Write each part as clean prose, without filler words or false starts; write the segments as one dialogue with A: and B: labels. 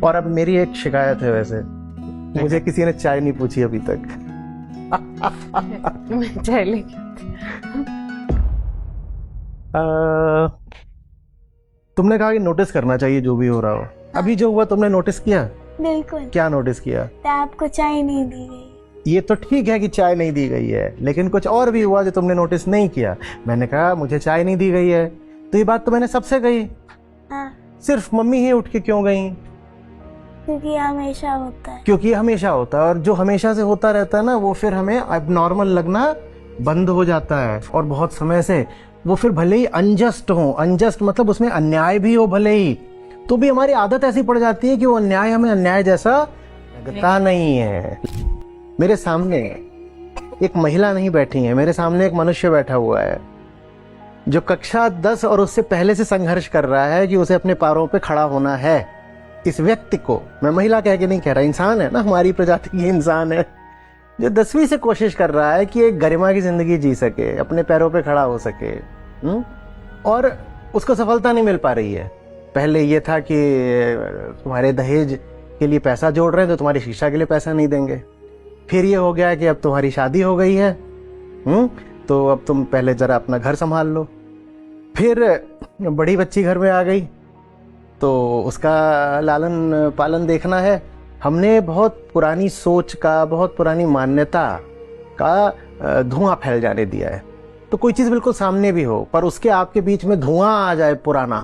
A: और अब मेरी एक शिकायत है, वैसे मुझे किसी ने चाय नहीं पूछी अभी तक।
B: मैं चाय लेके
A: तुमने कहा कि नोटिस करना चाहिए जो भी हो रहा हो। अभी जो हुआ तुमने नोटिस किया?
C: बिल्कुल।
A: क्या नोटिस किया?
C: आपको चाय नहीं दी गई।
A: ये तो ठीक है कि चाय नहीं दी गई है, लेकिन कुछ और भी हुआ जो तुमने नोटिस नहीं किया। मैंने कहा मुझे चाय नहीं दी गई है, तो ये बात तो मैंने सबसे कही।
C: हाँ,
A: सिर्फ मम्मी ही उठ के क्यों गई?
C: क्योंकि हमेशा होता है।
A: क्योंकि हमेशा होता है, और जो हमेशा से होता रहता है ना, वो फिर हमें अबनॉर्मल लगना बंद हो जाता है। और बहुत समय से वो फिर भले ही अनजस्ट हो, अनजस्ट मतलब उसमें अन्याय भी हो भले ही, तो भी हमारी आदत ऐसी पड़ जाती है कि वो अन्याय हमें अन्याय जैसा लगता नहीं है। मेरे सामने एक महिला नहीं बैठी है, मेरे सामने एक मनुष्य बैठा हुआ है जो कक्षा 10 और उससे पहले से संघर्ष कर रहा है कि उसे अपने पैरों पे खड़ा होना है। इस व्यक्ति को मैं महिला कह के नहीं कह रहा, इंसान है ना, हमारी प्रजाति की इंसान है, जो 10वीं से कोशिश कर रहा है कि एक गरिमा की जिंदगी जी सके, अपने पैरों पे खड़ा हो सके। और उसको सफलता नहीं मिल पा रही है। पहले ये था कि तुम्हारे दहेज के लिए पैसा जोड़ रहे हैं तो तुम्हारी शिक्षा के लिए पैसा नहीं देंगे। फिर ये हो गया कि अब तुम्हारी शादी हो गई है, तो अब तुम पहले जरा अपना घर संभाल लो। फिर बड़ी बच्ची घर में आ गई तो उसका लालन पालन देखना है। हमने बहुत पुरानी सोच का, बहुत पुरानी मान्यता का धुआं फैल जाने दिया है। तो कोई चीज बिल्कुल सामने भी हो पर उसके आपके बीच में धुआं आ जाए पुराना,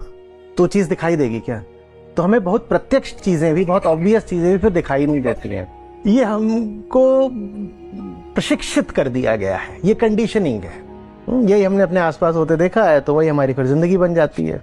A: तो चीज दिखाई देगी क्या? तो हमें बहुत प्रत्यक्ष चीजें भी, बहुत ऑब्वियस चीजें भी फिर दिखाई नहीं देती हैं। ये हमको प्रशिक्षित कर दिया गया है, ये कंडीशनिंग है। यही हमने अपने आसपास होते देखा है, तो वही हमारी फिर जिंदगी बन जाती है।